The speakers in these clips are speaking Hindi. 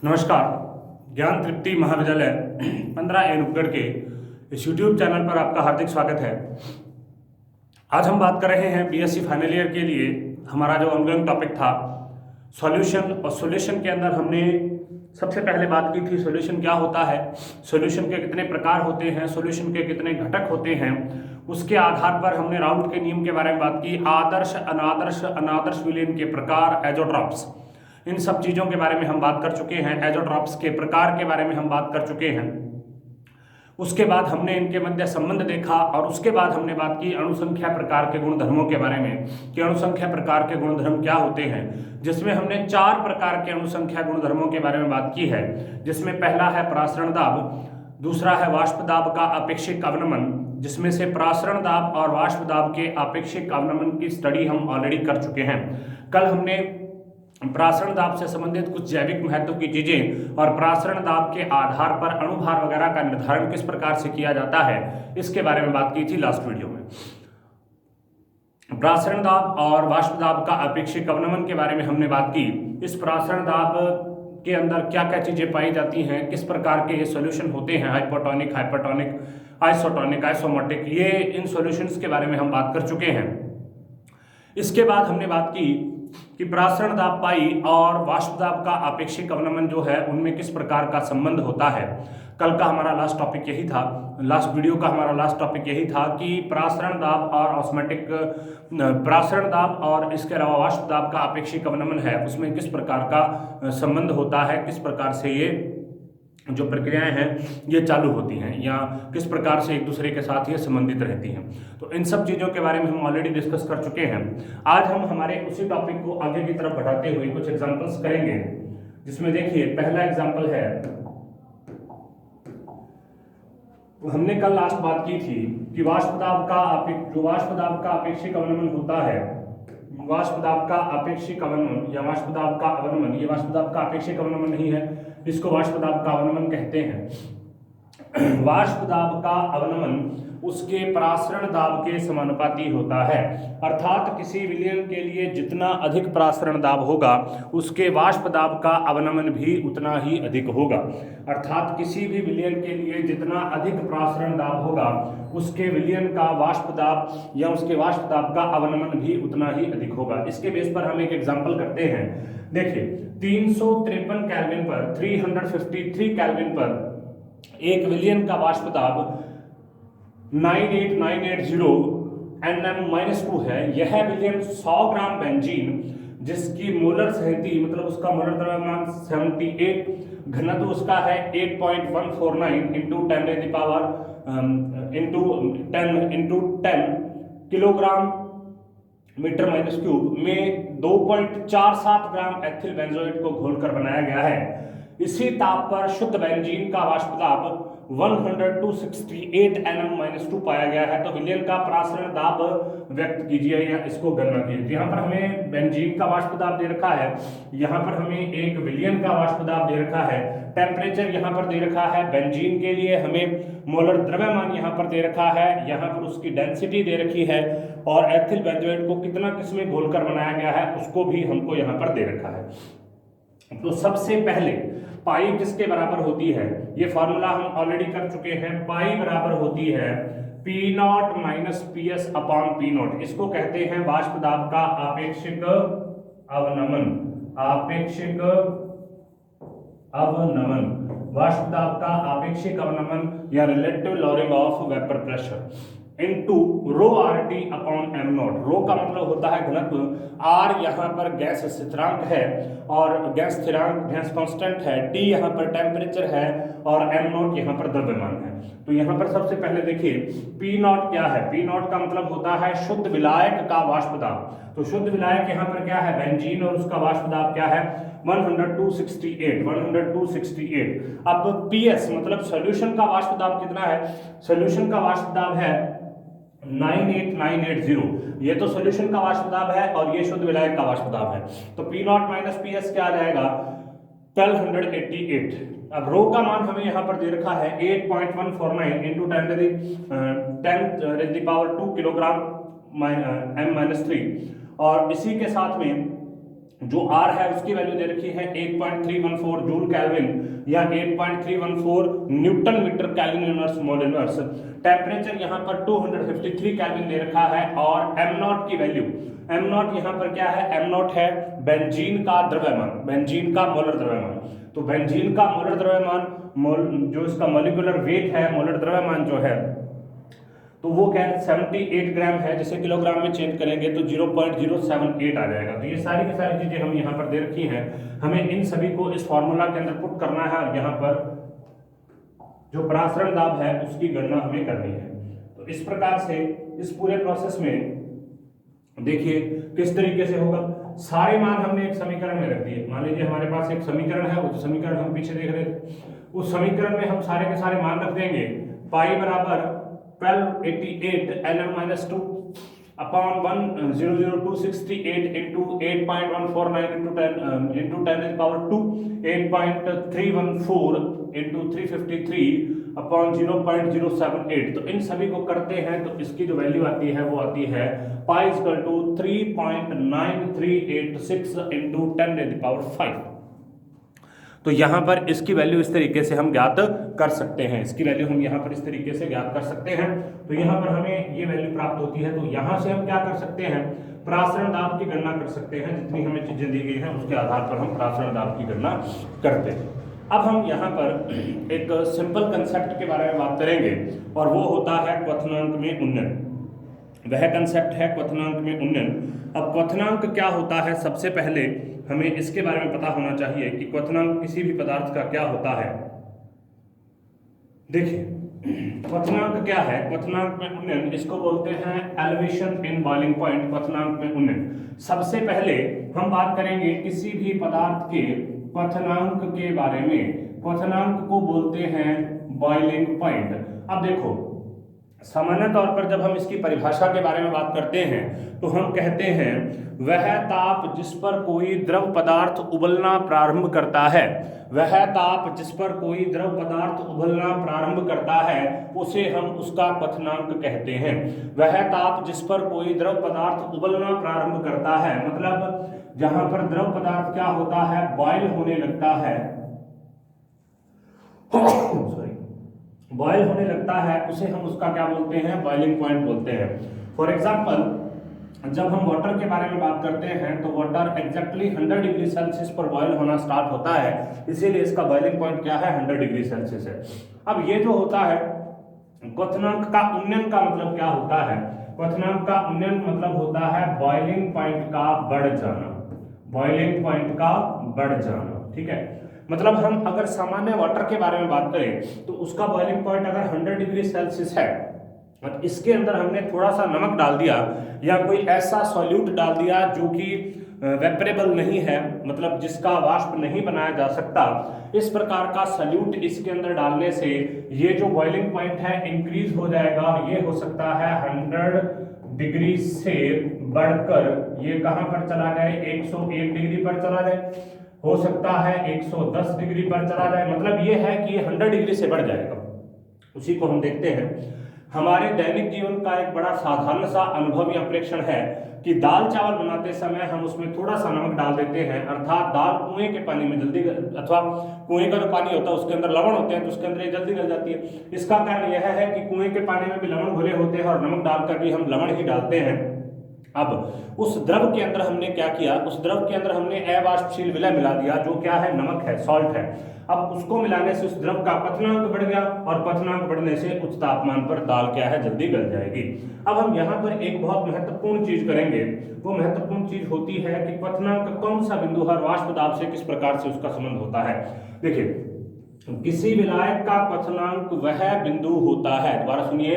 नमस्कार। ज्ञान तृप्ति महाविद्यालय 15 रूपगढ़ के इस यूट्यूब चैनल पर आपका हार्दिक स्वागत है। आज हम बात कर रहे हैं बीएससी फाइनल ईयर के लिए। हमारा जो ऑनगोइंग टॉपिक था सॉल्यूशन, और सॉल्यूशन के अंदर हमने सबसे पहले बात की थी सॉल्यूशन क्या होता है, सॉल्यूशन के कितने प्रकार होते हैं, सॉल्यूशन के कितने घटक होते हैं। उसके आधार पर हमने राउट के नियम के बारे में बात की, आदर्श अनादर्श अनादर्श विलयन के प्रकार, एजोट्रॉप्स, इन सब चीज़ों के बारे में हम बात कर चुके हैं। एजोट्रॉप्स के प्रकार के बारे में हम बात कर चुके हैं। उसके बाद हमने इनके मध्य संबंध देखा और उसके बाद हमने बात की अणुसंख्या प्रकार के गुणधर्मों के बारे में कि अणुसंख्या प्रकार के गुणधर्म क्या होते हैं, जिसमें हमने 4 प्रकार के अणुसंख्या गुणधर्मों के बारे में बात की है। जिसमें पहला है प्रासरण दाब, दूसरा है वाष्प दाब का अपेक्षिक अवनमन, जिसमें से प्रासरण दाब और वाष्प दाब के अपेक्षिक अवनमन की स्टडी हम ऑलरेडी कर चुके हैं। कल हमने प्रासरण दाब से संबंधित कुछ जैविक महत्व की चीजें और प्रासरण दाब के आधार पर अणुभार वगैरह का निर्धारण किस प्रकार से किया जाता है इसके बारे में बात की थी लास्ट वीडियो में। प्रासरण दाब और वाष्प दाब का अपेक्षिक अवनमन के बारे में हमने बात की। इस प्रासरण दाब के अंदर क्या क्या चीजें पाई जाती हैं, किस प्रकार के ये सॉल्यूशन होते हैं, हाइपोटोनिक, हाइपरटोनिक, आइसोटोनिक, आइसोमोटिक, ये इन सॉल्यूशंस के बारे में हम बात कर चुके हैं। इसके बाद हमने बात की कि प्रासरण दाब पाई और वाष्प दाब का अपेक्षिक अवनमन जो है उनमें किस प्रकार का संबंध होता है। कल का हमारा लास्ट टॉपिक यही था, लास्ट वीडियो का हमारा लास्ट टॉपिक यही था कि प्रासरण दाब और ऑस्मोटिक, प्रासरण दाब और इसके अलावा वाष्प दाब का अपेक्षिक अवनमन है उसमें किस प्रकार का संबंध होता है, किस प्रकार से ये जो प्रक्रियाएं हैं ये चालू होती हैं या किस प्रकार से एक दूसरे के साथ ये संबंधित रहती हैं। तो इन सब चीज़ों के बारे में हम ऑलरेडी डिस्कस कर चुके हैं। आज हम हमारे उसी टॉपिक को आगे की तरफ बढ़ाते हुए कुछ एग्जांपल्स करेंगे, जिसमें देखिए पहला एग्जांपल है, हमने कल लास्ट बात की थी कि वाष्प दाब का अपेक्षिक अवनमन होता है, वाष्प दाब का अपेक्षिक अवनमन या वाष्प दाब का अवनमन, ये वाष्प दाब का अपेक्षिक अवनमन नहीं है, इसको वाष्प दाब का अवनमन कहते हैं। वाष्प दाब का अवनमन उसके प्रासरण दाब के समानुपाती होता है, अर्थात किसी विलयन के लिए जितना अधिक प्रासरण दाब होगा उसके वाष्प दाब का अवनमन भी उतना ही अधिक होगा। अर्थात किसी भी विलयन के लिए जितना अधिक प्रासरण दाब होगा उसके विलयन का वाष्प दाब या उसके वाष्प दाब का अवनमन भी उतना ही अधिक होगा। इसके बेस पर हम एक एग्जांपल करते हैं। देखिए 353 केल्विन पर, 353 केल्विन पर एक विलयन का वाष्प दाब 98980 Nm-2 है। यह विलयन 100 ग्राम बेंजीन जिसकी मोलर सहती मतलब उसका मोलर द्रव्यमान 78, घनत्व उसका है 8.149 into 10 kilogram metre minus cube में 2.47 ग्राम एथिल बेंजोएट को घोलकर बनाया गया है। इसी ताप पर शुद्ध बेंजीन का वाष्प दाब 100-268 Nm-2 पाया गया है। तो विलयन का प्रासरण दाब व्यक्त कीजिए या इसको गणना कीजिए। यहाँ पर हमें बेंजीन का वाष्प दाब दे रखा है, यहाँ पर हमें एक विलयन का वाष्प दाब दे रखा है, टेम्परेचर यहाँ पर दे रखा है, बेंजीन के लिए हमें मोलर द्रव्यमान यहाँ पर दे रखा है, यहाँ पर उसकी डेंसिटी दे रखी है और एथिल बेंजोएट को कितना किसमें घोलकर बनाया गया है उसको भी हमको यहाँ पर दे रखा है। तो सबसे पहले पाई किसके बराबर होती है, ये फॉर्मूला हम ऑलरेडी कर चुके हैं। पाई बराबर होती है P0 minus PS upon P0। इसको कहते हैं वाष्प दाब का आपेक्षिक अवनमन, आपेक्षिक अवनमन, वाष्प दाब का आपेक्षिक अवनमन या relative lowering of vapour pressure into rho RT upon M0। Rho का मतलब होता है घनत्व, R यहाँ पर गैस स्थिरांक है और गैस स्थिरांक गैस कांस्टेंट है, T यहाँ पर टेम्परेचर है और M0 यहाँ पर द्रव्यमान है। तो यहाँ पर सबसे पहले देखिए P0 क्या है। P0 का मतलब होता है शुद्ध विलायक का वाष्प दाब। तो शुद्ध विलायक यहाँ पर क्या है, बेंजीन, और उसका वाष्प दाब क्या है 100-268। अब PS मतलब सॉल्यूशन का वाष्प दाब कितना है, सॉल्यूशन का वाष्प दाब है 98980। ये तो सॉल्यूशन का वाष्प दाब है और ये शुद्ध विलायक का वाष्प दाब है। तो P0 माइनस PS क्या आ जाएगा 1288। अब रो का मान हमें यहाँ पर दे रखा है 8.149 इंटू 10⁻²2 किलोग्राम M-3 और इसी के साथ में जो R है उसकी वैल्यू दे रखी है 8.314 जूल केल्विन या 8.314 newton metre kelvin inverse mole inverse. Temperature यहाँ पर 253 केल्विन दे रखा है और m नॉट की वैल्यू, m नॉट यहाँ पर क्या है, m नॉट है बेंजीन का द्रव्यमान, बेंजीन का मोलर द्रव्यमान। तो बेंजीन का मोलर द्रव्यमान जो इसका मॉलिक्यूलर वेट है, मोलर द्रव्यमान जो है, तो वो क्या है 78 ग्राम है, जिसे किलोग्राम में चेंज करेंगे तो 0.078 आ जाएगा। तो ये सारी की सारी चीजें हम यहाँ पर दे रखी हैं, हमें इन सभी को इस फॉर्मूला के अंदर पुट करना है और यहाँ पर जो परासरण दाब है उसकी गणना हमें करनी है। तो इस प्रकार से इस पूरे प्रोसेस में देखिए किस तरीके से होगा। सारे मान हमने एक समीकरण में रख दिए। मान लीजिए हमारे पास एक समीकरण है, वो समीकरण हम पीछे देख रहे थे, उस समीकरण में हम सारे के सारे मान रख देंगे। पाई बराबर 1288 nm-2 upon 100268 into 8.149 into 10 is power 2, 8.314 into 353 upon 0.078। तो इन सभी को करते हैं तो इसकी जो वैल्यू आती है वो आती है pi equal to 3.9386 into 10 to the power 5। तो यहाँ पर इसकी वैल्यू इस तरीके से हम ज्ञात कर सकते हैं, इसकी वैल्यू हम यहाँ पर इस तरीके से ज्ञात कर सकते हैं। तो यहाँ पर हमें ये वैल्यू प्राप्त होती है। तो यहाँ से हम क्या कर सकते हैं, परासरण दाब की गणना कर सकते हैं। जितनी हमें चीजें दी गई हैं उसके आधार पर हम परासरण दाब की गणना करते हैं। अब हम यहाँ पर एक सिंपल कंसेप्ट के बारे में बात करेंगे और वो होता है क्वथनांक में उन्नयन। वह कंसेप्ट है क्वथनांक में उन्नयन। अब क्वथनांक क्या होता है, सबसे पहले हमें इसके बारे में पता होना चाहिए कि क्वथनांक किसी भी पदार्थ का क्या होता है। देखिए क्वथनांक क्या है, क्वथनांक में उन्नयन इसको बोलते हैं एलिवेशन इन बॉइलिंग पॉइंट, क्वथनांक में उन्नयन। सबसे पहले हम बात करेंगे किसी भी पदार्थ के क्वथनांक के बारे में। क्वथनांक को बोलते हैं बॉइलिंग पॉइंट। अब देखो सामान्य तौर पर जब हम इसकी परिभाषा के बारे में बात करते हैं तो हम कहते हैं वह ताप जिस पर कोई द्रव पदार्थ उबलना प्रारंभ करता है, वह ताप जिस पर कोई द्रव पदार्थ उबलना प्रारंभ करता है उसे हम उसका क्वथनांक कहते हैं। वह ताप जिस पर कोई द्रव पदार्थ उबलना प्रारंभ करता है, मतलब जहां पर द्रव पदार्थ क्या होता है, बॉयल होने लगता है, बॉयल होने लगता है, उसे हम उसका क्या बोलते हैं, बॉइलिंग पॉइंट बोलते हैं। फॉर एग्जांपल जब हम वाटर के बारे में बात करते हैं तो वाटर एग्जैक्टली 100 डिग्री सेल्सियस पर बॉयल होना स्टार्ट होता है, इसीलिए इसका बॉइलिंग पॉइंट क्या है, 100 डिग्री सेल्सियस है। अब ये जो होता है क्वथनांक का उन्नयन का मतलब क्या होता है, क्वथनांक का उन्नयन मतलब होता है बॉइलिंग पॉइंट का बढ़ जाना, बॉइलिंग पॉइंट का बढ़ जाना। ठीक है, मतलब हम अगर सामान्य वाटर के बारे में बात करें तो उसका बॉइलिंग पॉइंट अगर 100 डिग्री सेल्सियस है और इसके अंदर हमने थोड़ा सा नमक डाल दिया या कोई ऐसा सॉल्यूट डाल दिया जो कि वेपरेबल नहीं है, मतलब जिसका वाष्प नहीं बनाया जा सकता, इस प्रकार का सॉल्यूट इसके अंदर डालने से ये जो बॉइलिंग पॉइंट है इंक्रीज हो जाएगा। ये हो सकता है 100 डिग्री से बढ़कर ये कहां पर चला जाए, 101 डिग्री पर चला जाए, हो सकता है 110 डिग्री पर चला जाए, मतलब ये है कि ये 100 डिग्री से बढ़ जाएगा। उसी को हम देखते हैं हमारे दैनिक जीवन का एक बड़ा साधारण सा अनुभव या प्रेक्षण है कि दाल चावल बनाते समय हम उसमें थोड़ा सा नमक डाल देते हैं, अर्थात दाल कुएं के पानी में जल्दी, अथवा कुएं का जो पानी होता है उसके अंदर लवण होते हैं तो उसके अंदर ये जल्दी गल जाती है। इसका कारण यह है कि कुएं के पानी में भी लवण घुले होते हैं और नमक डालकर भी हम लवण ही डालते हैं। अब उस द्रव के अंदर हमने क्या किया, उस द्रव के अंदर हमने अवाष्पशील विलय मिला दिया जो क्या है, नमक है, सॉल्ट है। अब उसको मिलाने से उस द्रव का क्वथनांक बढ़ गया और क्वथनांक बढ़ने से उच्च तापमान पर दाल क्या है, जल्दी गल जाएगी। अब हम यहाँ पर एक बहुत महत्वपूर्ण चीज करेंगे, वो महत्वपूर्ण चीज होती है कि क्वथनांक कौन सा बिंदु है, वाष्प दाब से किस प्रकार से उसका संबंध होता है। देखिए किसी विलायक का क्वथनांक वह बिंदु होता है, दोबारा सुनिए,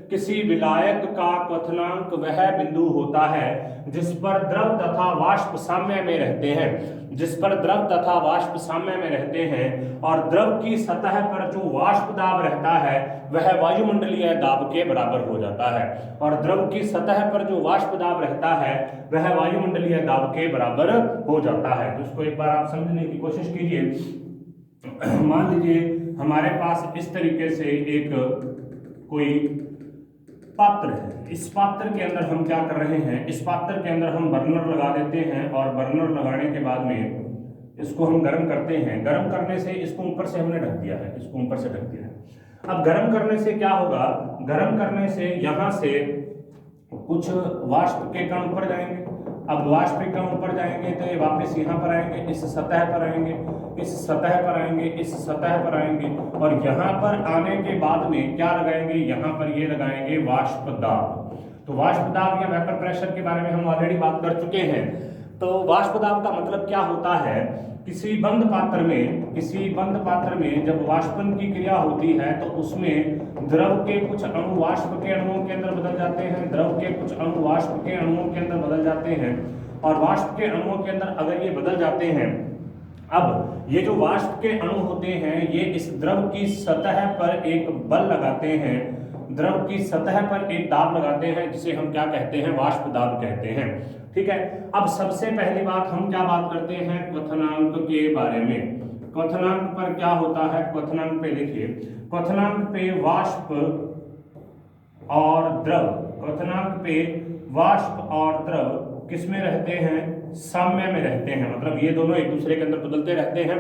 किसी विलायक का क्वथनांक वह बिंदु होता है जिस पर द्रव तथा वाष्प साम्य में रहते हैं, जिस पर द्रव तथा वाष्प साम्य में रहते हैं और द्रव की सतह पर जो वाष्प दाब रहता है वह वायुमंडलीय दाब के बराबर हो जाता है, और द्रव की सतह पर जो वाष्प दाब रहता है वह वायुमंडलीय दाब के बराबर हो जाता है। तो इसको एक बार आप समझने की कोशिश कीजिए। मान लीजिए हमारे पास इस तरीके से एक कोई पात्र है। इस पात्र के अंदर हम क्या कर रहे हैं, इस पात्र के अंदर हम बर्नर लगा देते हैं और बर्नर लगाने के बाद में इसको हम गर्म करते हैं। गर्म करने से इसको ऊपर से हमने ढक दिया है, इसको ऊपर से ढक दिया है। अब गर्म करने से क्या होगा, गर्म करने से यहाँ से कुछ वाष्प के कण ऊपर जाएंगे। अब वाष्प के कण ऊपर जाएंगे तो ये वापस यहाँ पर आएंगे, इस सतह पर आएंगे, इस सतह पर आएंगे, इस सतह पर आएंगे और यहाँ पर आने के बाद में क्या लगाएंगे, यहाँ पर ये लगाएंगे वाष्प दाब। तो वाष्प दाब या वेपर प्रेशर के बारे में हम ऑलरेडी बात कर चुके हैं। तो वाष्प दाब का मतलब क्या होता है, किसी बंद पात्र में जब वाष्पन की क्रिया होती है तो उसमें द्रव के कुछ अणु वाष्प के अणुओं के अंदर बदल जाते हैं, द्रव के कुछ अणु वाष्प के अणुओं के अंदर बदल जाते हैं और वाष्प के अणुओं के अंदर अगर ये बदल जाते हैं, अब ये जो वाष्प के अणु होते हैं ये इस द्रव की सतह पर एक बल लगाते हैं, द्रव की सतह पर एक दाब लगाते हैं जिसे हम क्या कहते हैं, वाष्प दाब कहते हैं। ठीक है, अब सबसे पहली बात हम क्या बात करते हैं, क्वथनांक के बारे में। क्वथनांक पर क्या होता है, क्वथनांक पे लिखिए, क्वथनांक पे वाष्प और द्रव, क्वथनांक पे वाष्प और द्रव किसमें रहते हैं, साम्य में रहते हैं। मतलब ये दोनों एक दूसरे के अंदर बदलते रहते हैं,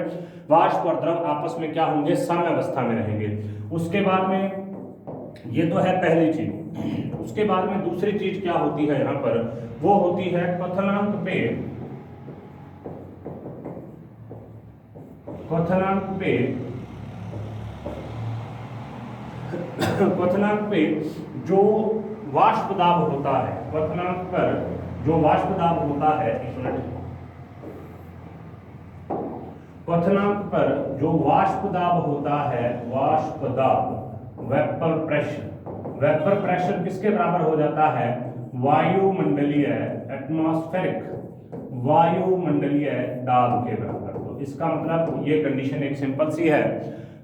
वाष्प और द्रव आपस में क्या होंगे, साम्य अवस्था में रहेंगे। उसके बाद में ये तो है पहली चीज। उसके बाद में दूसरी चीज क्या होती है यहाँ पर, वो होती है क्वथनांक पे जो वाष्प दाब होता है, क्वथनांक पर जो वाष्प दाब होता है, एक मिनट, क्वथनांक पर जो वाष्प दाब होता है, वाष्प दाब, वेपर प्रेशर, वेपर प्रेशर किसके बराबर हो जाता है, वायुमंडलीय, एटमॉस्फेरिक वायुमंडलीय दाब के बराबर। तो इसका मतलब ये कंडीशन एक सिंपल सी है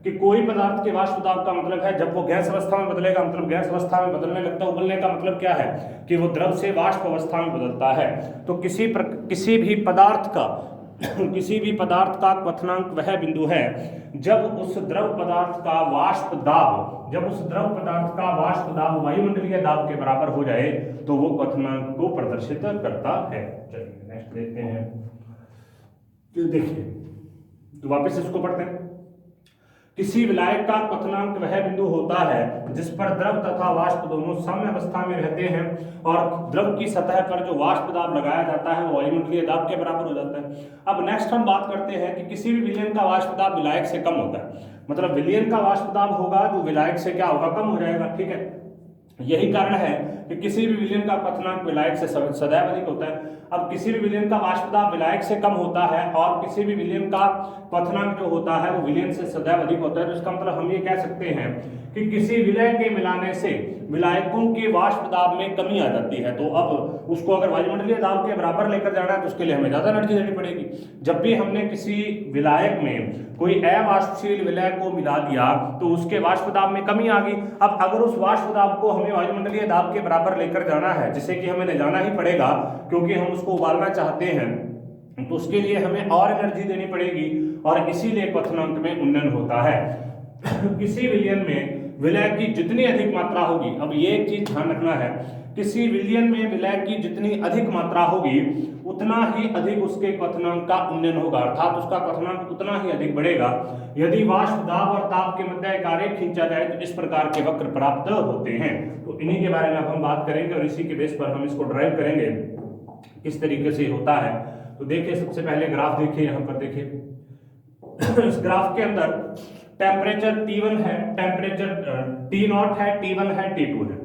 कि कोई पदार्थ के वाष्प दाब का मतलब है जब वो गैस अवस्था में बदलेगा, मतलब गैस अवस्था में बदलने लगता है, उबलने का मतलब क्या है कि वो द्रव से वाष्प अवस्था में बदलता है। तो किसी भी पदार्थ का क्वथनांक वह बिंदु है जब उस द्रव पदार्थ का वाष्प दाब वायुमंडलीय दाब के बराबर हो जाए तो वो क्वथनांक को प्रदर्शित करता है। चलिए नेक्स्ट देखते हैं। देखिए तो वापस इसको पढ़ते हैं। किसी विलायक का क्वथनांक वह बिंदु होता है जिस पर द्रव तथा वाष्प दोनों साम्य अवस्था में रहते हैं और द्रव की सतह पर जो वाष्प दाब लगाया जाता है वो वायुमंडलीय दाब के बराबर हो जाता है। अब नेक्स्ट हम बात करते हैं कि किसी भी विलयन का वाष्प दाब विलायक से कम होता है। मतलब विलयन का वाष्प दाब होगा जो विलायक से क्या होगा, कम हो जाएगा। ठीक है, यही कारण है कि किसी भी विलयन का क्वथनांक विलायक से सदैव अधिक होता है। अब किसी भी विलयन का वाष्प दाब विलायक से कम होता है और किसी भी विलयन का क्वथनांक जो होता है वो विलयन से सदैव अधिक होता है। तो इसका मतलब हम ये कह सकते हैं कि किसी विलय के मिलाने से विलायकों के वाष्प दाब में कमी आ जाती है। तो अब उसको अगर वायुमंडलीय दाब के बराबर लेकर जाना है तो उसके लिए हमें ज्यादा एनर्जी देनी पड़ेगी। जब भी हमने किसी विलायक में कोई अवाष्पशील विलय को मिला दिया तो उसके वाष्प दाब में कमी आ गई। अब अगर उस वाष्प दाब को हमें वायुमंडलीय दाब के बराबर लेकर जाना है, जिसे कि हमें ले जाना ही पड़ेगा क्योंकि हम उसको उबालना चाहते हैं, तो उसके लिए हमें और एनर्जी देनी पड़ेगी और इसीलिए क्वथनांक में उन्नयन होता है। किसी विलयन में विलय की जितनी अधिक मात्रा होगी, अब ये एक चीज ध्यान रखना है, किसी विलयन में विलय की जितनी अधिक मात्रा होगी उतना ही अधिक उसके क्वथनांक का उन्नयन होगा, अर्थात उसका क्वथनांक उतना ही अधिक बढ़ेगा। यदि वाष्प दाब और ताप के मध्य एक आरेख खींचा जाए तो इस प्रकार के वक्र प्राप्त होते हैं। तो इन्हीं के बारे में अब हम बात करेंगे और इसी के बेस पर हम इसको ड्राइव करेंगे किस तरीके से होता है। तो देखिए सबसे पहले ग्राफ देखिए, यहाँ पर देखिए इस ग्राफ के अंदर टेम्परेचर T1 है, टेम्परेचर T0 है, T1 है, T2 है।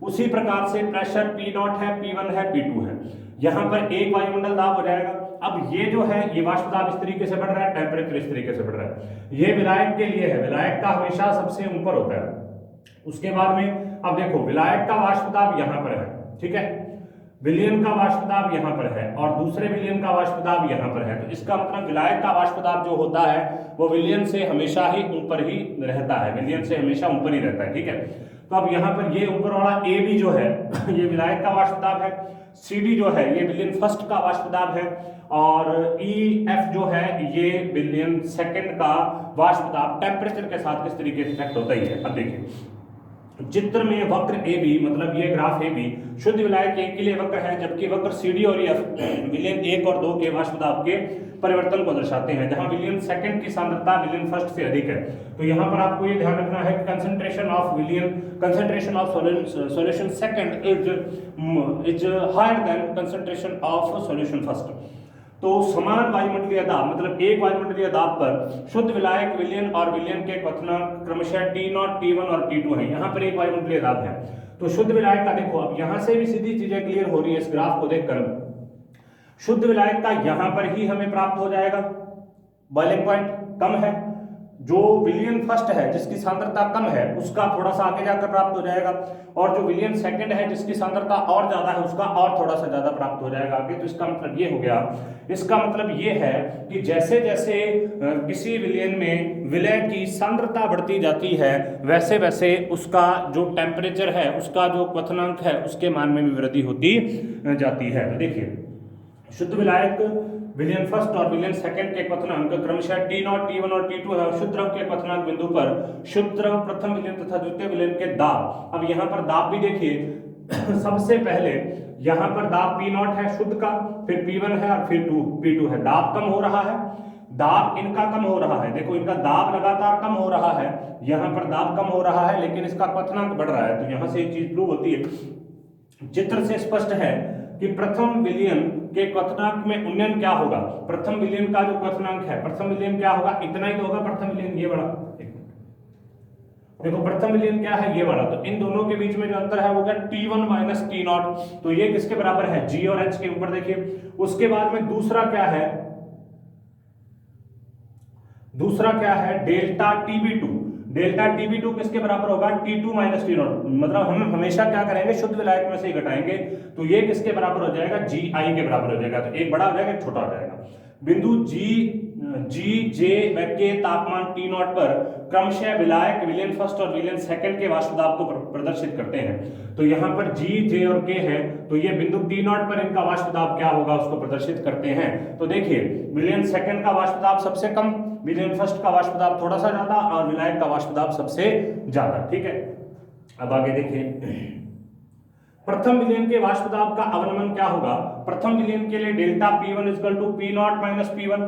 उसी प्रकार से प्रेशर P0 है, P1 है, P2 है। यहाँ पर एक वायुमंडल दाब हो जाएगा। अब ये जो है ये वाष्प दाब इस तरीके से बढ़ रहा है, टेम्परेचर इस तरीके से बढ़ रहा है। ये विलायक के लिए है, विलायक का हमेशा सबसे ऊपर होता है। उसके बाद में अब देखो विलायक का वाष्प दाब यहाँ पर है, ठीक है, विलयन का वाष्प दाब यहाँ पर है और दूसरे विलयन का वाष्प दाब यहाँ पर है। तो इसका मतलब विलायक का वाष्प दाब जो होता है वो विलयन से हमेशा ही ऊपर ही रहता है, विलयन से हमेशा ऊपर ही रहता है। ठीक है, तो अब यहाँ पर ये ऊपर वाला ए बी जो है ये विलायक का वाष्प दाब है, सी डी जो है ये विलयन फर्स्ट का वाष्प दाब है और ई एफ जो है ये विलयन सेकंड का वाष्प दाब टेम्परेचर के साथ किस तरीके से इफेक्ट होता ही है। अब देखिए चित्र में वक्र ए बी, मतलब ये ग्राफ ए बी शुद्ध विलायक एक के लिए वक्र है, जबकि वक्र सी डी और एफ विलयन 1 और 2 के वाष्प दाब के परिवर्तन को दर्शाते हैं, जहां विलयन सेकंड की सांद्रता विलयन फर्स्ट से अधिक है। तो यहाँ पर आपको ये ध्यान रखना है कि concentration of solution second is higher than concentration of solution first. तो समान वायुमंडलीय दाब, मतलब एक वायुमंडलीय दाब पर शुद्ध विलायक विलयन और विलयन के क्वथनांक क्रमशः T0, T1 और T2 है। यहाँ पर एक वायुमंडलीय दाब है, तो शुद्ध विलायक का देखो, अब यहाँ से भी सीधी चीजें क्लियर हो रही है इस ग्राफ को देखकर। शुद्ध विलायक का यहाँ पर ही हमें प्राप्त हो जाएगा, बॉइलिंग पॉइंट कम है, जो विलयन फर्स्ट है जिसकी सांद्रता कम है उसका थोड़ा सा आगे जाकर प्राप्त हो जाएगा, और जो विलयन सेकंड है जिसकी सांद्रता और ज्यादा है उसका और थोड़ा सा ज्यादा प्राप्त हो जाएगा आगे। तो इसका मतलब ये हो गया, इसका मतलब ये है कि जैसे जैसे किसी विलयन में विलय की सांद्रता बढ़ती जाती है वैसे वैसे उसका जो टेम्परेचर है, उसका जो क्वथनांक है उसके मान में भी वृद्धि होती जाती है। तो देखिए शुद्ध विलायक विलयन फर्स्ट और विलयन सेकंड के क्वथनांक क्रमशः T0, T1 और T2 है, और शुद्ध द्रव के क्वथनांक बिंदु पर शुद्ध द्रव प्रथम विलयन तथा द्वितीय विलयन के दाब। अब यहाँ पर दाब भी देखिए सबसे पहले यहाँ पर दाब P0 है शुद्ध का, फिर P1 है और फिर P2 है। दाब कम हो रहा है, दाब इनका कम हो रहा है, देखो इनका दाब लगातार कम हो रहा है, यहाँ पर दाब कम हो रहा है लेकिन इसका क्वथनांक बढ़ रहा है। तो यहाँ से एक चीज प्रूव होती है, चित्र से स्पष्ट है कि प्रथम विलयन के क्वथनांक में उन्नयन क्या होगा। प्रथम विलयन का जो क्वथनांक है, प्रथम विलयन क्या होगा, इतना ही तो होगा प्रथम विलयन, ये बड़ा, देखो प्रथम विलयन क्या है, ये वाला। तो इन दोनों के बीच में जो अंतर है वो क्या, T1 माइनस T0। तो ये किसके बराबर है, G और H के ऊपर देखिए। उसके बाद में दूसरा क्या है, दूसरा क्या है डेल्टा TB2। डेल्टा TB2 किसके बराबर होगा, T2 माइनस T0। मतलब हम हमेशा क्या करेंगे, शुद्ध विलायक में से ही घटाएंगे, तो ये किसके बराबर हो जाएगा, GI के बराबर हो जाएगा। तो एक बड़ा हो जाएगा एक छोटा हो जाएगा। बिंदु G J के तापमान T0 पर क्रमशः विलायक विलयन फर्स्ट और विलयन सेकंड के वाष्प दाब को प्रदर्शित करते हैं। तो यहाँ पर G J और K है, तो ये बिंदु T0 पर इनका वाष्प दाब क्या होगा उसको प्रदर्शित करते हैं। तो देखिए विलयन सेकंड का वाष्प दाब सबसे कम, विलयन फर्स्ट का वाष्प दाब थोड़ा सा ज्यादा, और विलायक का वाष्प दाब सबसे ज्यादा। ठीक है, अब आगे देखिए प्रथम विलयन के वाष्प दाब का अवनमन क्या होगा। प्रथम विलयन के लिए delta P1 equal to P0 minus P1,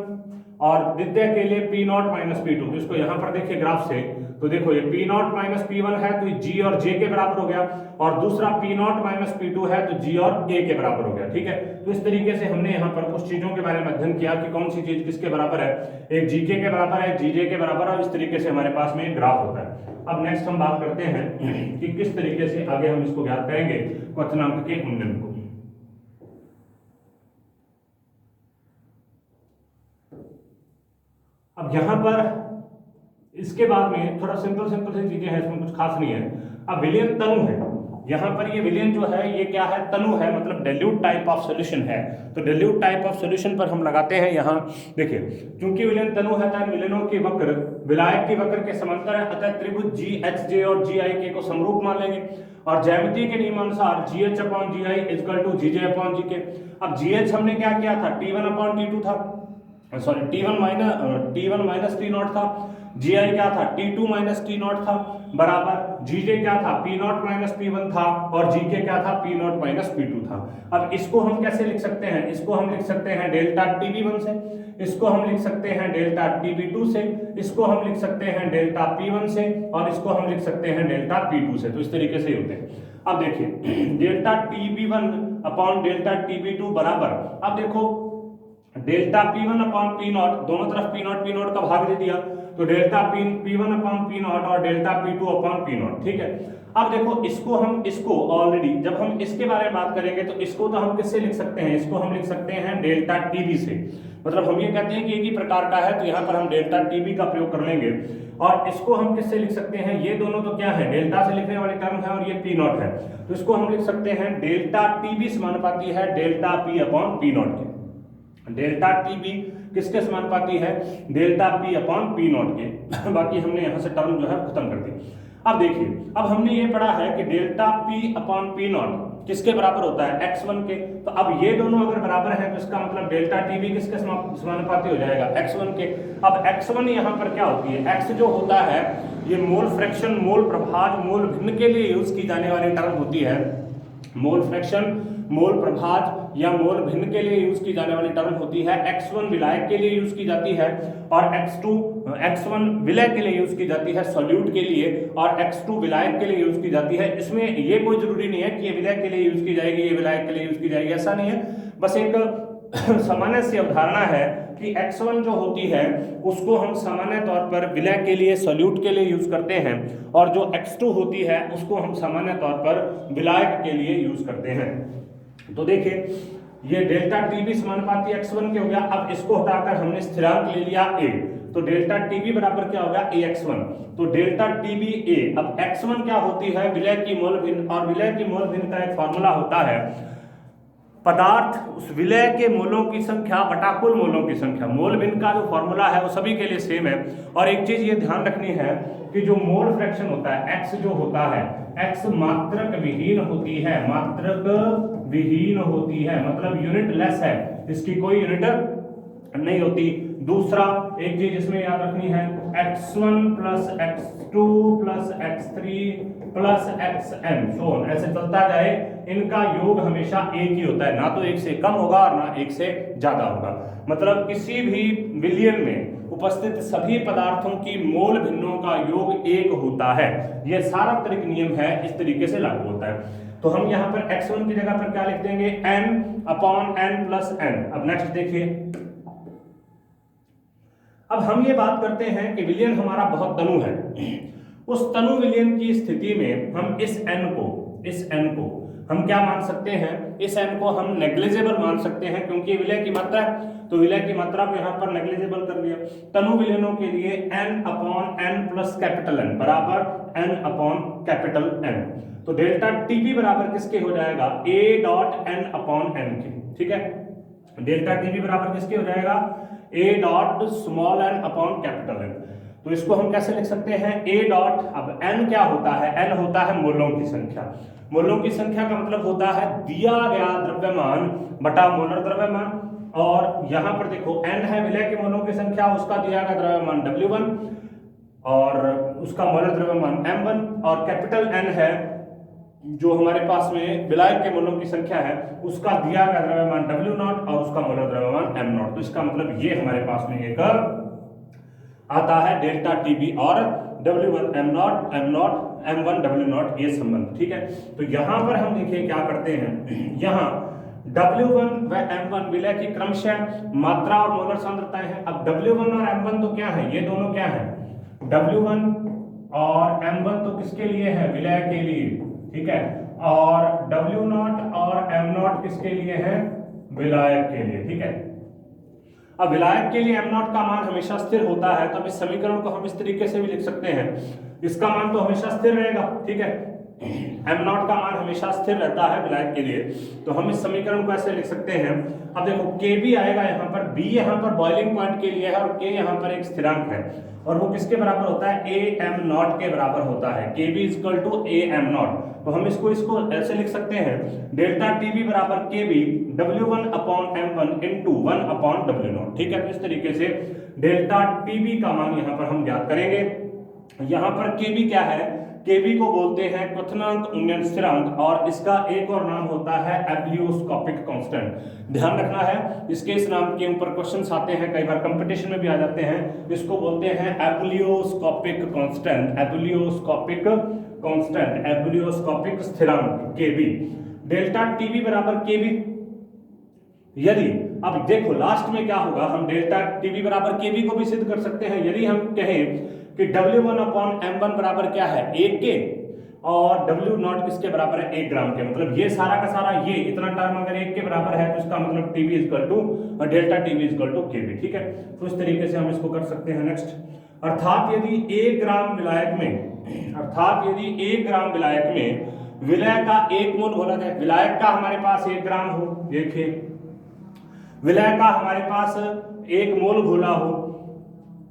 और द्वितीय के लिए P0 माइनस P2। तो इसको यहाँ पर देखिए ग्राफ से, तो देखो ये P0 माइनस P1 है तो G और J के बराबर हो गया, और दूसरा P0 माइनस P2 है तो G और K के बराबर हो गया। ठीक है, तो इस तरीके से हमने यहाँ पर कुछ चीजों के बारे में अध्ययन किया कि कौन सी चीज किसके बराबर है, एक GK के बराबर है, GJ के बराबर है, और इस तरीके से हमारे पास में एक ग्राफ होता है। अब नेक्स्ट हम बात करते हैं कि किस तरीके से आगे हम इसको ज्ञात करेंगे क्वथनांक के उन्नयन को। अब यहाँ पर इसके बाद में थोड़ा सिंपल सी चीजें हैं, इसमें कुछ खास नहीं है। अब विलयन तनु है, यहाँ पर ये विलयन जो है ये क्या है, तनु है, मतलब डाइल्यूट टाइप ऑफ सॉल्यूशन है। तो डाइल्यूट टाइप ऑफ सॉल्यूशन पर हम लगाते हैं यहाँ, देखिए क्योंकि विलयन तनु है तो विलयनों के वक्र विलायक के वक्र के समांतर है, अतः त्रिभुज GHJ और GIK को समरूप मान लेंगे, और ज्यामिति के नियमानुसार GH upon GI equal to GJ upon GK। अब GH हमने क्या किया था, T1 अपॉन T2 था, सॉरी T1 माइनस T0 था, GI क्या था, T2 माइनस T0 था, बराबर GJ क्या था, P0 माइनस P1 था, और GK क्या था, P0 माइनस P2 था। अब इसको हम कैसे लिख सकते हैं, इसको हम लिख सकते हैं डेल्टा TB1 से, इसको हम लिख सकते हैं डेल्टा TB2 से, इसको हम लिख सकते हैं डेल्टा P1 से, और इसको हम लिख सकते हैं डेल्टा P2 से। तो इस तरीके से होते हैं। अब देखिए delta TB1 upon delta TB2 बराबर, अब देखो डेल्टा P1 अपॉन P0, दोनों तरफ P0 का भाग दे दिया, तो डेल्टा P1 अपॉन P0 और डेल्टा P2 अपॉन P0। ठीक है, अब देखो इसको ऑलरेडी जब हम इसके बारे में बात करेंगे तो इसको तो हम किससे लिख सकते हैं, इसको हम लिख सकते हैं डेल्टा TB से। मतलब हम ये कहते हैं कि एक ही प्रकार का है, तो यहाँ पर हम डेल्टा TB का प्रयोग कर लेंगे। और इसको हम किससे लिख सकते हैं, ये दोनों तो क्या है, डेल्टा से लिखने वाली टर्म है, और ये P0 है, तो इसको हम लिख सकते हैं डेल्टा TB समानुपाती है डेल्टा P अपॉन P0 के। डेल्टा TB किसके समानुपाती है, डेल्टा P अपॉन P0 के। बाकी हमने यहाँ से टर्म जो है खत्म कर दी। अब देखिए, अब हमने ये पढ़ा है कि डेल्टा P अपॉन P0 किसके बराबर होता है, x1 के। तो अब ये दोनों अगर बराबर हैं तो इसका मतलब डेल्टा टी भी किसके समानुपाती हो जाएगा, x1 के। अब x1 यहाँ पर क्या होती है, x जो होता है ये मोल फ्रैक्शन, मोल प्रभाज, मोल भिन्न के लिए यूज की जाने वाली टर्म होती है। मोल फ्रैक्शन, मोल प्रभाज या मोल भिन्न के लिए यूज की जाने वाली टर्म होती है। x1 विलायक के लिए यूज की जाती है और x1 विलय के लिए यूज की जाती है सॉल्यूट के लिए, और x2 विलायक के लिए यूज की जाती है। इसमें ये कोई जरूरी नहीं है कि ये विलय के लिए यूज की जाएगी, ये विलायक के लिए यूज की जाएगी, ऐसा नहीं है। बस एक सामान्य सी अवधारणा है कि x1 जो होती है उसको हम सामान्य तौर पर विलय के लिए, सॉल्यूट के लिए यूज करते हैं, और जो x2 होती है उसको हम सामान्य तौर पर विलायक के लिए यूज करते हैं। तो देखिए ये डेल्टा टी भी समानुपाती x1 के हो गया। अब इसको हटाकर हमने स्थिरांक ले लिया a, तो डेल्टा टी बी बराबर क्या होगा, ax1। तो डेल्टा टी बी a, अब x1 क्या होती है, विलय की मोल भिन्न, और विलय की मोल भिन्न का एक फॉर्मूला होता है पदार्थ उस विलय के मोलों की संख्या बटा कुल मोलों की संख्या। मोल भिन्न का जो फॉर्मूला है वो सभी के लिए सेम है। और एक चीज ये ध्यान रखनी है कि जो मोल फ्रैक्शन होता है x जो होता है, x मात्रक विहीन होती है, मात्रक विहीन होती है, मतलब यूनिट लेस है, इसकी कोई यूनिट नहीं होती। दूसरा एक चीज इसमें याद रखनी है, x1 plus x2 plus x3 plus xn सो ऐसे चलता जाए, इनका योग हमेशा एक ही होता है, ना तो एक से कम होगा और ना एक से ज्यादा होगा। मतलब किसी भी विलयन में उपस्थित सभी पदार्थों की मोल भिन्नों का योग एक होता है। यह सार्वत्रिक नियम है, इस तरीके से लागू होता है। तो हम यहाँ पर x1 की जगह पर क्या लिख देंगे, n/n प्लस n। अब नेक्स्ट देखिए, अब हम ये बात करते हैं कि विलयन हमारा बहुत तनु है। उस तनु विलयन की स्थिति में हम इस n को हम क्या मान सकते हैं, इस n को हम नेग्लिजिबल मान सकते हैं, क्योंकि विलय की मात्रा है, तो विलय की मात्रा को यहाँ पर नेग्लिजिबल कर दिया। तनु विलयनों के लिए n/n प्लस कैपिटल N बराबर n/N। तो डेल्टा टीपी बराबर किसके हो जाएगा, a.n/n के, ठीक है। डेल्टा टीपी बराबर किसके हो जाएगा, a.n/N। तो इसको हम कैसे लिख सकते हैं, a डॉट, अब n क्या होता है, n होता है मोलों की संख्या। मोलों की संख्या का मतलब होता है दिया गया द्रव्यमान बटा मोलर द्रव्यमान, और यहां पर देखो n है विलय के मोलों की संख्या, उसका दिया गया द्रव्यमान W1 और उसका मोलर द्रव्यमान M1, और कैपिटल N है जो हमारे पास में विलायक के मोलों की संख्या है, उसका दिया गया द्रव्यमान W0 और उसका मोलर द्रव्यमान M0। तो इसका मतलब ये हमारे पास में एक आता है डेल्टा टीबी और W1 M0 M0 M1 W0 ये संबंध, ठीक है। तो यहां पर हम देखिए क्या करते हैं, यहां W1 व M1 विलय की क्रमशः मात्रा और मोलर सांद्रताएं हैं। अब W1 और M1 तो क्या है, ये दोनों क्या है, W1 और M1 तो किसके लिए है, विलय के लिए, ठीक है, और W0 और M0 किसके लिए है, विलायक के लिए, ठीक है। अब विलायक के लिए M0 का मान हमेशा स्थिर होता है, तो अब इस समीकरण को हम इस तरीके से भी लिख सकते हैं, इसका मान तो हमेशा स्थिर रहेगा, ठीक है, M0 का मान हमेशा स्थिर रहता है विलायक के लिए। तो हम इस समीकरण को ऐसे लिख सकते हैं। अब देखो Kb आएगा यहाँ पर, B यहाँ पर बॉइलिंग पॉइंट के लिए है और K यहाँ पर एक स्थिरांक है, और वो किसके बराबर होता है, AM0 के बराबर होता है। Kb equal to AM0। तो हम इसको ऐसे लिख सकते हैं, डेल्टा टीबी बराबर Kb W1/M1 इंटू 1/W0, ठीक है। तो इस तरीके से डेल्टा टीबी का मान यहाँ पर हम ज्ञात करेंगे। यहाँ पर Kb क्या है, Kb को बोलते हैं क्वथनांक उन्नयन स्थिरांक, और इसका एक और नाम होता है एब्लियोस्कोपिक कांस्टेंट। ध्यान रखना है, इसके इस नाम के ऊपर क्वेश्चंस आते हैं, कई बार कंपटीशन में भी आ जाते हैं। इसको बोलते हैं ebullioscopic constant, ebullioscopic constant, ebullioscopic स्थिरांक Kb। डेल्टा टीबी बराबर Kb, यदि अब देखो लास्ट में क्या होगा, हम डेल्टा टीबी बराबर Kb को भी सिद्ध कर सकते हैं। यदि हम कहें कि W1/M1 बराबर क्या है, 1 के, और W0 किसके बराबर है, 1 ग्राम के, मतलब ये सारा का सारा ये इतना टर्म अगर 1 के बराबर है तो इसका मतलब TB equal to delta TB equal to Kb, ठीक है। तो इस तरीके से हम इसको कर सकते हैं। नेक्स्ट, अर्थात यदि 1 ग्राम विलायक में विलय का 1 मोल घोलक है, विलायक का हमारे पास 1 ग्राम हो, देखिए विलय का हमारे पास 1 मोल घोला हो,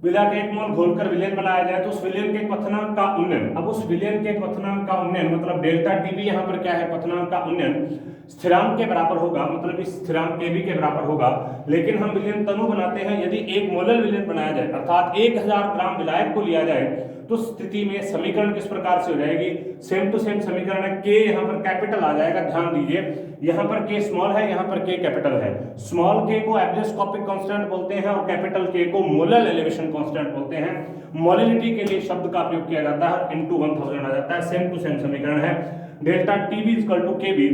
मिला के 1 मोल घोलकर विलयन बनाया जाए तो उस विलयन के क्वथनांक का उन्नयन, अब उस विलयन के क्वथनांक का उन्नयन मतलब डेल्टा टीबी यहाँ पर क्या है, क्वथनांक का उन्नयन स्थिरांक के बराबर होगा, मतलब इस स्थिरांक केबी के बराबर होगा। लेकिन हम विलयन तनु बनाते हैं, यदि 1 मोलर विलयन बनाया जाए अर्थात 1000 ग्राम विलायक को लिया जाए तो स्थिति में समीकरण किस प्रकार से हो जाएगी, सेम टू सेम समीकरण है। के यहाँ पर कैपिटल आ जाएगा, ध्यान दीजिए यहाँ पर के स्मॉल है, यहाँ पर के कैपिटल है। स्मॉल के को एब्रेस्कोपिक कांस्टेंट बोलते हैं और कैपिटल के को मोलर एलिवेशन कांस्टेंट बोलते हैं। मोलिलिटी के लिए शब्द का प्रयोग किया जाता है, इनटू 1000 आ जाता है, सेम टू सेम समीकरण है। Delta TB equal to KB,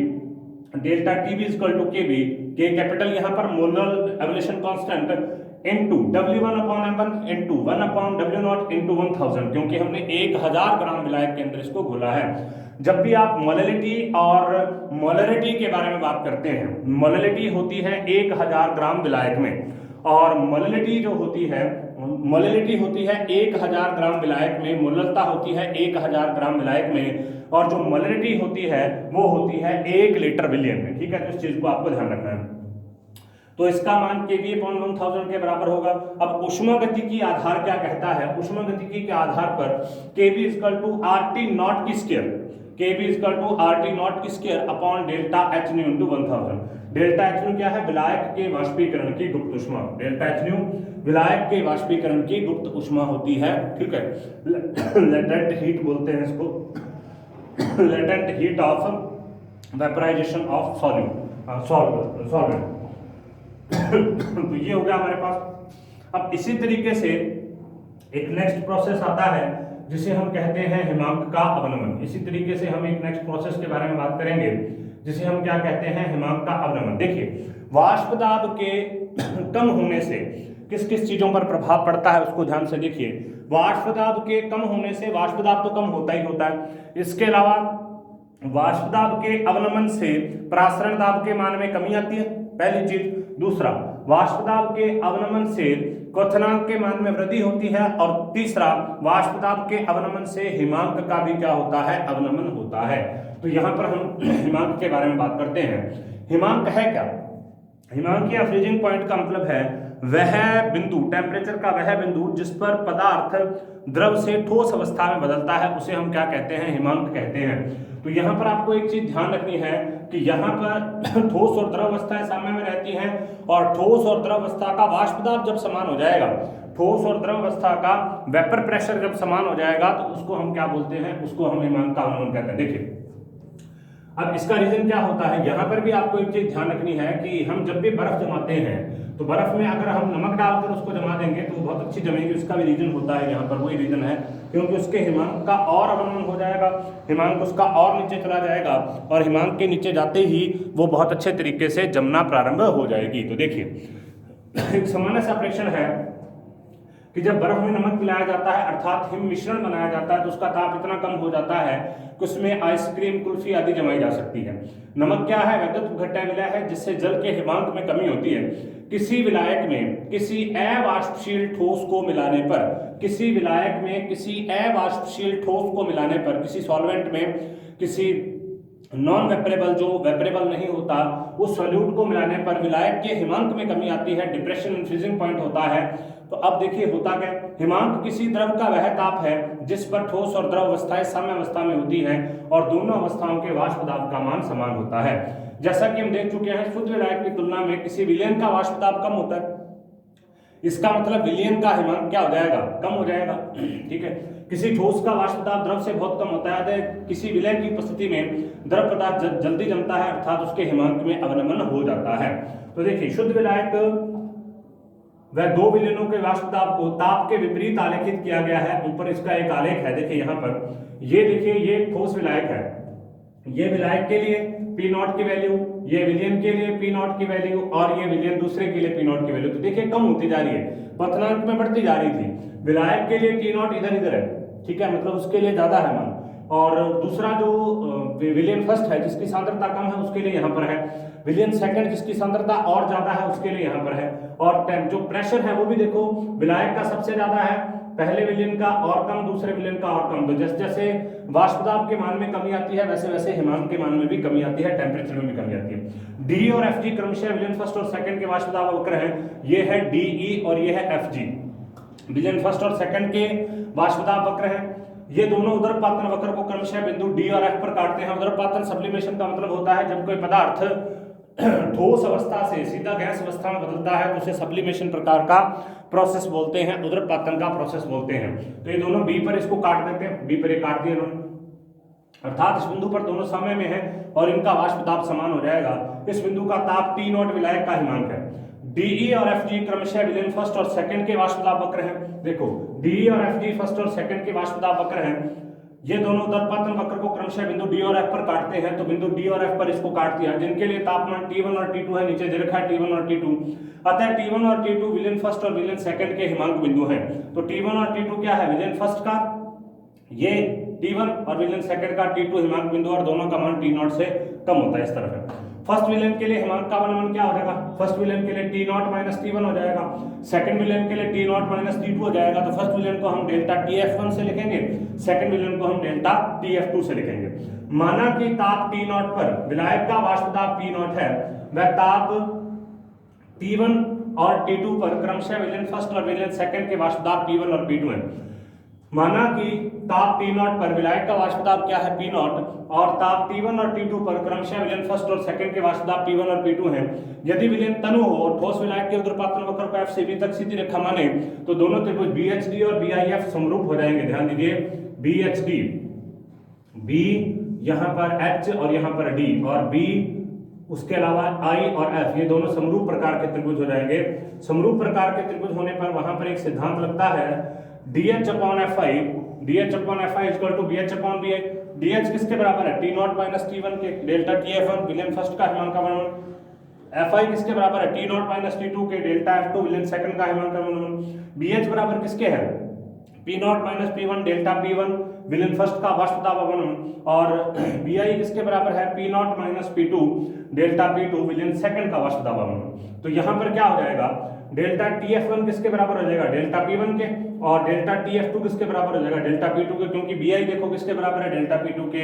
delta TB equal to KB, K capital यहाँ पर molar elevation constant into W1/M1 into 1/W0 into 1000, क्योंकि हमने 1000 ग्राम विलायक के अंदर इसको घोला है। जब भी आप मोलैलिटी और मोलरिटी के बारे में बात करते हैं, मोलैलिटी होती है 1000 ग्राम विलायक में और मोलैलिटी जो होती है, मोलैलिटी होती है 1000 ग्राम विलायक में, मोललता होती है 1000 ग्राम विलायक में, और जो मोलरिटी होती है वो होती है 1 लीटर विलियन में। ठीक है, तो इस चीज को आपको ध्यान रखना है। तो इसका मान kV/1000 के बराबर होगा। अब ऊष्मागतिकी आधार क्या कहता है, ऊष्मागतिकी के आधार पर kV = RT नॉट की स्क्वायर, kV = RT नॉट की square upon delta H new into 1000। Delta H new क्या है, विलायक के वाष्पीकरण की गुप्त ऊष्मा, डेल्टा H न्यू विलायक के वाष्पीकरण की गुप्त ऊष्मा होती है। ठीक है, लेटेंट हीट बोलते हैं इसको, latent heat of vaporisation of solvent. तो ये हो गया हमारे पास। अब इसी तरीके से एक नेक्स्ट प्रोसेस आता है जिसे हम कहते हैं हिमांक का अवनमन। इसी तरीके से हम एक नेक्स्ट प्रोसेस के बारे में बात करेंगे जिसे हम क्या कहते हैं, हिमांक का अवनमन। देखिए, वाष्प दाब के कम होने से किस किस चीजों पर प्रभाव पड़ता है उसको ध्यान से देखिए। वाष्प दाब के कम होने से, वाष्प दाब तो कम होता ही होता है, इसके अलावा वाष्प दाब के अवनमन से प्रासरण दाब के मान में कमी आती है, पहली चीज। दूसरा, वाष्प दाब के अवनमन से क्वथनांक के मान में वृद्धि होती है, और तीसरा, वाष्प दाब के अवनमन से हिमांक का भी क्या होता है, अवनमन होता है। तो यहाँ पर हम हिमांक के बारे में बात करते हैं। हिमांक है क्या, हिमांक या फ्रीजिंग पॉइंट का मतलब है वह बिंदु, टेम्परेचर का वह बिंदु जिस पर पदार्थ द्रव से ठोस अवस्था में बदलता है, उसे हम क्या कहते हैं, हिमांक कहते हैं। तो यहाँ पर आपको एक चीज ध्यान रखनी है कि यहाँ पर ठोस और द्रव अवस्थाएं साम्य में रहती हैं, और ठोस और द्रव अवस्था का वाष्प दाब जब समान हो जाएगा, ठोस और द्रव अवस्था का वेपर प्रेशर जब समान हो जाएगा तो उसको हम क्या बोलते हैं, उसको हम हिमांक का अवनमन कहते हैं। देखिए, अब इसका रीजन क्या होता है, यहाँ पर भी आपको एक चीज ध्यान रखनी है कि हम जब भी बर्फ जमाते हैं तो बर्फ में अगर हम नमक डालकर उसको जमा देंगे तो बहुत अच्छी जमेगी। उसका भी रीजन होता है, यहाँ पर वही रीजन है, क्योंकि उसके हिमांक का और अवनमन हो जाएगा, हिमांक उसका और नीचे चला जाएगा, और हिमांक के नीचे जाते ही वो बहुत अच्छे तरीके से जमना प्रारंभ हो जाएगी। तो देखिए, एक सामान्य सा प्रेक्षण है कि जब बर्फ में नमक मिलाया जाता है अर्थात हिम मिश्रण बनाया जाता है तो उसका ताप इतना कम हो जाता है कि उसमें आइसक्रीम, कुल्फी आदि जमाई जा सकती है। नमक क्या है, वैद्युत घट्टा विलय है जिससे जल के हिमांक में कमी होती है। किसी विलायक में किसी अवाष्पशील ठोस को मिलाने पर, किसी विलायक में किसी अवाष्पशील ठोस को मिलाने पर, किसी सॉल्वेंट में किसी नॉन वेपरेबल, जो वेपरेबल नहीं होता, उस सॉल्यूट को मिलाने पर विलायक के हिमांक में कमी आती है, डिप्रेशन इन फ्रीजिंग पॉइंट होता है। तो अब देखिए होता क्या, हिमांक किसी द्रव का वह ताप है जिस पर ठोस और द्रव अवस्थाएं साम्य अवस्था में होती हैं और दोनों अवस्थाओं के वाष्प दाब का मान समान होता है। जैसा कि हम देख चुके हैं, शुद्ध विलायक की तुलना में किसी विलयन का वाष्प दाब कम होता है, इसका मतलब विलयन का हिमांक क्या हो जाएगा, कम हो जाएगा। ठीक है, किसी ठोस का वाष्प दाब द्रव से बहुत कम होता है, किसी विलय की उपस्थिति में द्रव पदार्थ जल्दी जमता है अर्थात उसके हिमांक में अवनमन हो जाता है। तो देखिए, शुद्ध विलायक वह दो विलयनों के वाष्प दाब को ताप के विपरीत आलेखित किया गया है। ऊपर इसका एक आलेख है, देखिए यहाँ पर, ये देखिए, ये ठोस विलायक है, ये विलायक के लिए P0 की वैल्यू, ये विलयन के लिए P0 की वैल्यू, और ये विलयन दूसरे के लिए P0 की वैल्यू। तो देखिए कम होती जा रही है, क्वथनांक में बढ़ती जा रही थी। विलायक के लिए T0 इधर इधर है, ठीक है, मतलब उसके लिए ज्यादा है मान, और दूसरा जो विलयन फर्स्ट है जिसकी सांद्रता कम है उसके लिए यहाँ पर है, विलयन सेकंड जिसकी सांद्रता और ज्यादा है उसके लिए यहाँ पर है, और जो प्रेशर है वो भी देखो, विलायक का सबसे ज्यादा है, पहले विलयन का और कम, दूसरे विलयन का और कम। तो जैसे जैसे वाष्प दाब के मान में कमी आती है वैसे वैसे हिमांक के मान में भी कमी आती है, टेम्परेचर में भी कमी आती है। डी और एफ जी क्रमशः विलयन फर्स्ट और सेकंड के वाष्प दाब वक्र हैं, ये है डी ई और ये है एफ जी। विलेन फर्स्ट और सेकंड के वाष्पदाब वक्र हैं। ये दोनों उदरपातन वक्र को क्रमशः बिंदु डी और एफ पर काटते हैं। उदरपातन सब्लिमेशन का मतलब होता है जब कोई पदार्थ ठोस अवस्था से सीधा गैस अवस्था में बदलता है तो उसे सब्लिमेशन प्रकार का प्रोसेस बोलते हैं, उदरपातन का प्रोसेस बोलते हैं। तो ये दोनों बी पर इसको काट देते हैं, बी पर ये काट दिए इन्होंने, अर्थात इस बिंदु पर दोनों समय में है और इनका वाष्प दाब समान हो जाएगा। इस बिंदु का ताप T नॉट विलायक का हिमांक है। DE और FG क्रमशः विलेन फर्स्ट और सेकंड के वाष्प दाब वक्र हैं। देखो DE और FG फर्स्ट और सेकंड के वाष्प दाब वक्र हैं। ये दोनों उदरपातन वक्र को क्रमशः बिंदु D और F पर काटते हैं, तो बिंदु D और F पर इसको काट दिया, जिनके लिए तापमान T1 और T2 है, नीचे दे रखा है T1 और T2। अतः T1 और T2 विलेन फर्स्ट और विलेन सेकंड के हिमांक बिंदु हैं। तो T1 और T2 क्या है? विलेन फर्स्ट का ये T1 और विलेन सेकंड का T2 हिमांक बिंदु, और दोनों का मान T नॉट से कम होता है, इस तरफ है। फर्स्ट विलेन के लिए हिमांक का मान क्या हो जाएगा? फर्स्ट विलेन के लिए T नॉट माइनस T1 हो जाएगा, सेकंड विलेन के लिए T नॉट माइनस T2 हो जाएगा। तो फर्स्ट विलेन को हम डेल्टा TF1 से लिखेंगे, सेकंड विलेन को हम डेल्टा TF2 से लिखेंगे। माना कि ताप T नॉट पर विलायक का वाष्प दाब P नॉट है, वह ताप T1 और T2 पर क्रमशः विलेन फर्स्ट और विलेन सेकंड के वाष्प दाब P1 और P2 है। माना कि ताप T नॉट पर विलायक का वाष्प दाब क्या है? P नॉट, और ताप T1 और T2 पर क्रमशः विलेन फर्स्ट और सेकंड के वाष्प दाब P1 और P2 है। यदि विलेन तनु हो और ठोस विलायक के उदरपातन वक्र को F से B तक सीधी रेखा माने तो दोनों त्रिभुज BHD और BIF समरूप हो जाएंगे। ध्यान दीजिए, BHD, B यहाँ पर H और यहाँ पर D, और B उसके अलावा I और F, ये दोनों समरूप प्रकार के त्रिभुज हो जाएंगे। समरूप प्रकार के त्रिभुज होने पर वहां पर एक सिद्धांत लगता है, DH upon FI, DH upon FI equal to BH upon BI। DH किसके बराबर है? T नॉट माइनस T1 के, डेल्टा TF1 विलेन फर्स्ट का हिमांक का वर्गमूल। FI किसके बराबर है? T नॉट माइनस T2 के, डेल्टा F2 विलेन सेकंड का हिमांक का वर्गमूल। BH बराबर किसके है? P not minus P1 delta P1 villain first का वाष्प दाब वर्गमूल, और BI किसके बराबर है? P not minus P2 delta P2 villain second का वाष्प दाब वर्गमूल। तो यहाँ पर क्या हो जाएगा? डेल्टा TF1 किसके बराबर हो जाएगा? डेल्टा P1 के, और डेल्टा TF2 किसके बराबर हो जाएगा? डेल्टा P2 के, क्योंकि BI देखो किसके बराबर है? डेल्टा P2 के।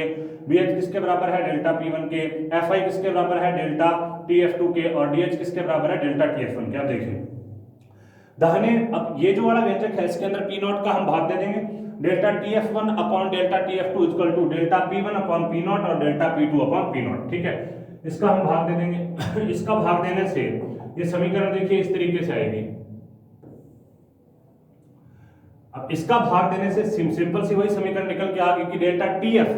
BH किसके बराबर है? डेल्टा P1 के। FI किसके बराबर है? डेल्टा TF2 के, और DH किसके बराबर है? डेल्टा TF1 के। अब देखिए दाहिने, अब ये जो वाला व्यंजक है इसके अंदर P नॉट का हम भाग दे देंगे। Delta TF1 upon delta TF2 equal to delta P1 upon P naught और डेल्टा P2 अपॉन P नॉट। ठीक है, इसका हम भाग दे देंगे। इसका भाग देने से ये समीकरण देखिए इस तरीके से आएगी। अब इसका भाग देने से सिंपल सी वही समीकरण निकल के आ गई कि डेल्टा TF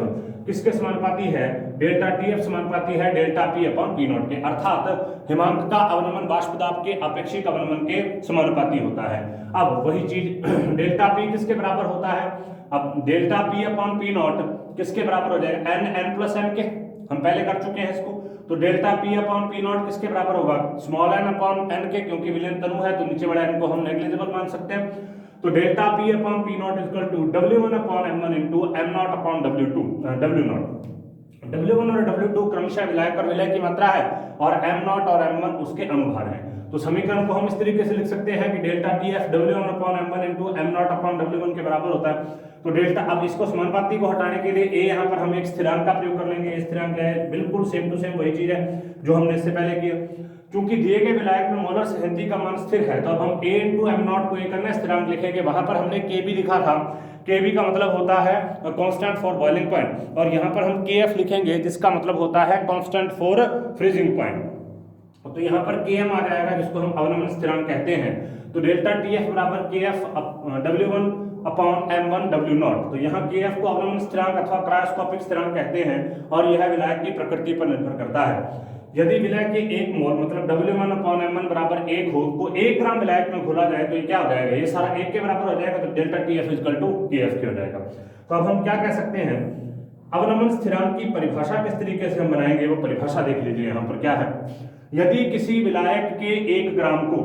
किसके समानुपाती है? डेल्टा TF समानुपाती है delta P upon P not के, अर्थात हिमांक का अवनमन वाष्प दाब के अपेक्षिक अवनमन के समानुपाती होता है। अब वही चीज डेल्टा P किसके बराबर होता है? अब delta P upon P not किसके बराबर हो जाएगा? n प्लस n के, हम पहले कर चुके हैं इसको। तो delta P upon P not किसके बराबर होगा? स्मॉल n अपॉन n के, क्योंकि विलेन तनु है तो नीचे बड़ा n को हम नेग्लिजिबल मान सकते हैं। तो delta P upon P naught equal to W1 upon M1 into M naught upon W2 W naught. W1 और W2 क्रमशः विलायक और विलय की मात्रा है, और M नॉट और M1 उसके अनुभार हैं। तो समीकरण को हम इस तरीके से लिख सकते हैं कि delta TF W1 upon M1 into M naught upon W1 के बराबर होता है। तो डेल्टा, अब इसको समानुपाती को हटाने के लिए ए यहाँ पर हम एक स्थिरांक का प्रयोग कर लेंगे। स्थिरांक है बिल्कुल सेम टू सेम वही चीज है जो हमने इससे पहले किया। क्योंकि दिए गए विलायक में मोलर सहनती का मान स्थिर है, तो अब हम A इंटू M नॉट को एक अन्य स्थिरांक लिखेंगे। वहां पर हमने KB लिखा था, KB का मतलब होता है कांस्टेंट फॉर बॉइलिंग पॉइंट, और यहाँ पर हम KF लिखेंगे जिसका मतलब होता है कांस्टेंट फॉर फ्रीजिंग पॉइंट। तो यहाँ पर Km आ जाएगा जिसको हम अवनमन स्थिरांक कहते हैं। तो डेल्टा TF बराबर KF W1 upon M1 W not. तो यहाँ KF को अवनमन स्थिरांक अथवा क्रायोस्कोपिक स्थिरांक कहते हैं, और यह विलायक की प्रकृति पर निर्भर करता है। यदि विलायक के 1 मोल मतलब W1 अपॉन M1 बराबर 1 हो, को 1 ग्राम विलायक में घोला जाए तो ये क्या हो जाएगा? ये सारा 1 के बराबर हो जाएगा, तो delta TF equal to KF के हो जाएगा। तो अब हम क्या कह सकते हैं? अवनमन स्थिरांक की परिभाषा किस तरीके से हम बनाएंगे, वो परिभाषा देख लीजिए। यहाँ पर क्या है? यदि किसी विलायक के 1 ग्राम को,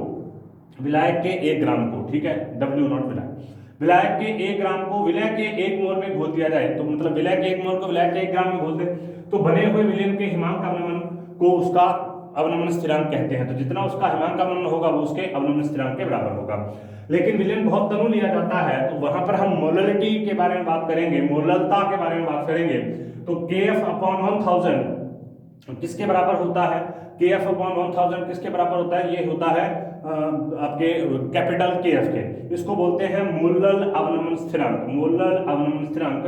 विलायक के 1 ग्राम को, ठीक है, W नॉट विलायक के 1 ग्राम को विलय के 1 मोल में घोल दिया जाए, तो मतलब विलय के 1 मोल को विलायक के 1 ग्राम में घोल दे, तो बने हुए विलयन के हिमांक अवनमन को उसका अवनमन स्थिरांक कहते हैं। तो जितना उसका हिमांक अवनमन होगा वो उसके अवनमन स्थिरांक के बराबर होगा। लेकिन विलयन बहुत तनु लिया जाता है, तो वहां पर हम मोललिटी के बारे में बात करेंगे, मोललता के बारे में बात करेंगे। तो KF अपॉन 1000 किसके बराबर होता है, KF अपॉन 1000 किसके बराबर होता है, ये होता है आपके कैपिटल KF के। इसको बोलते हैं मोलल अवनमन स्थिरांक, मोलल अवनमन स्थिरांक।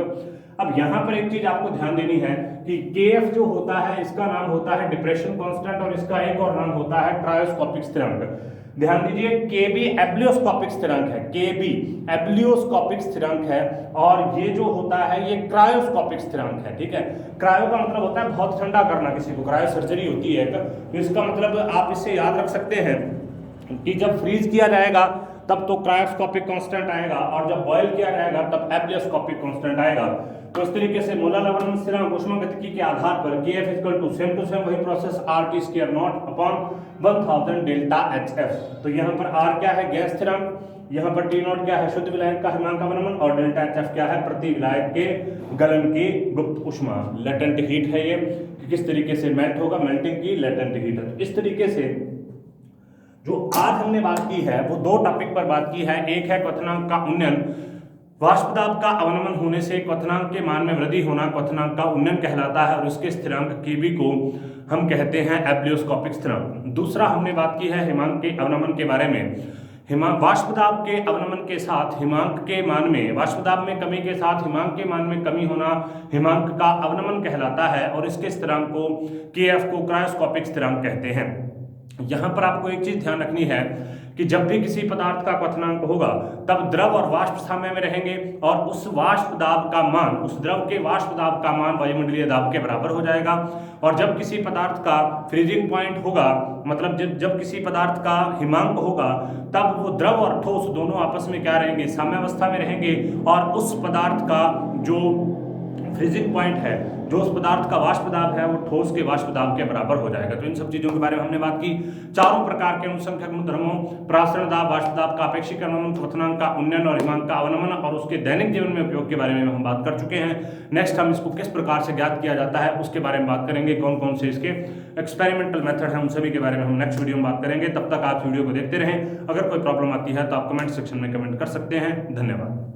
अब यहाँ पर एक चीज आपको ध्यान देनी है कि KF जो होता है इसका नाम होता है डिप्रेशन कांस्टेंट और इसका एक और नाम होता है क्रायोस्कोपिक स्थिरांक। ध्यान दीजिए KB एब्लियोस्कोपिक स्थिरांक है, KB एब्लियोस्कोपिक स्थिरांक है और ये जो होता है ये क्रायोस्कोपिक स्थिरांक है। ठीक है, क्रायो का मतलब होता है बहुत ठंडा करना किसी को, क्रायो सर्जरी होती है तो इसका मतलब आप इससे याद रख सकते हैं कि जब फ्रीज किया जाएगा तब तो क्रायोस्कोपिक कांस्टेंट आएगा और जब बॉयल किया जाएगा तब एब्लियोस्कोपिक कांस्टेंट आएगा। तो इस तरीके से मोलर अवनमन स्थिरांक ऊष्मागतिकी के आधार पर KF इक्वल टू सेम वही process RT square not upon 1000 delta HF। तो यहाँ पर R क्या है, गैस स्थिरांक, यहाँ पर T नॉट क्या है, शुद्ध विलायक का हिमांक अवनमन, और डेल्टा HF क्या है, प्रति विलायक के गलन की गुप्त ऊष्मा, लेटेंट हीट है ये, कि किस तरीके से मेल्ट होगा, मेल्टिंग की लेटेंट हीट है। तो इस तरीके से जो आज हमने बात की है वो दो टॉपिक पर बात की है। एक है क्वथनांक का उन्नयन, वाष्प दाब का अवनमन होने से क्वथनांक के मान में वृद्धि होना क्वथनांक का उन्नयन कहलाता है और उसके स्थिरांक KB को हम कहते हैं एब्लियोस्कोपिक स्थिरांक। दूसरा हमने बात की है हिमांक के अवनमन के बारे में। वाष्प दाब के अवनमन के साथ हिमांक के मान में, वाष्प दाब में कमी के साथ हिमांक के मान में कमी होना हिमांक का अवनमन कहलाता है और इसके स्थिरांक को KF को क्रायोस्कोपिक स्थिरांक कहते हैं। यहाँ पर आपको एक चीज ध्यान रखनी है कि जब भी किसी पदार्थ का क्वथनांक होगा तब द्रव और वाष्प साम्य में रहेंगे और उस वाष्प दाब का मान, उस द्रव के वाष्प दाब का मान वायुमंडलीय दाब के बराबर हो जाएगा। और जब किसी पदार्थ का फ्रीजिंग पॉइंट होगा, मतलब जब किसी पदार्थ का हिमांक होगा, तब वो द्रव और ठोस दोनों आपस में क्या रहेंगे, साम्यावस्था में रहेंगे और उस पदार्थ का जो फ्रीजिंग पॉइंट है, जो उस पदार्थ का वाष्प दाब है वो ठोस के वाष्प दाब के बराबर हो जाएगा। तो इन सब चीजों के बारे में हमने बात की। चारों प्रकार के अनुसंख्यक गुणधर्मों, प्रासरण दाब, वाष्प दाब का अपेक्षिक अवनमन, क्वथनांक का उन्नयन और हिमांक का अवनमन और उसके दैनिक जीवन में उपयोग के बारे में हम बात कर चुके हैं। नेक्स्ट हम इसको किस प्रकार से ज्ञात किया जाता है उसके बारे में बात करेंगे, कौन कौन से इसके एक्सपेरिमेंटल मेथड है उन सभी के बारे में हम नेक्स्ट वीडियो में बात करेंगे। तब तक आप वीडियो को देखते रहें। अगर कोई प्रॉब्लम आती है तो आप कमेंट सेक्शन में कमेंट कर सकते हैं। धन्यवाद।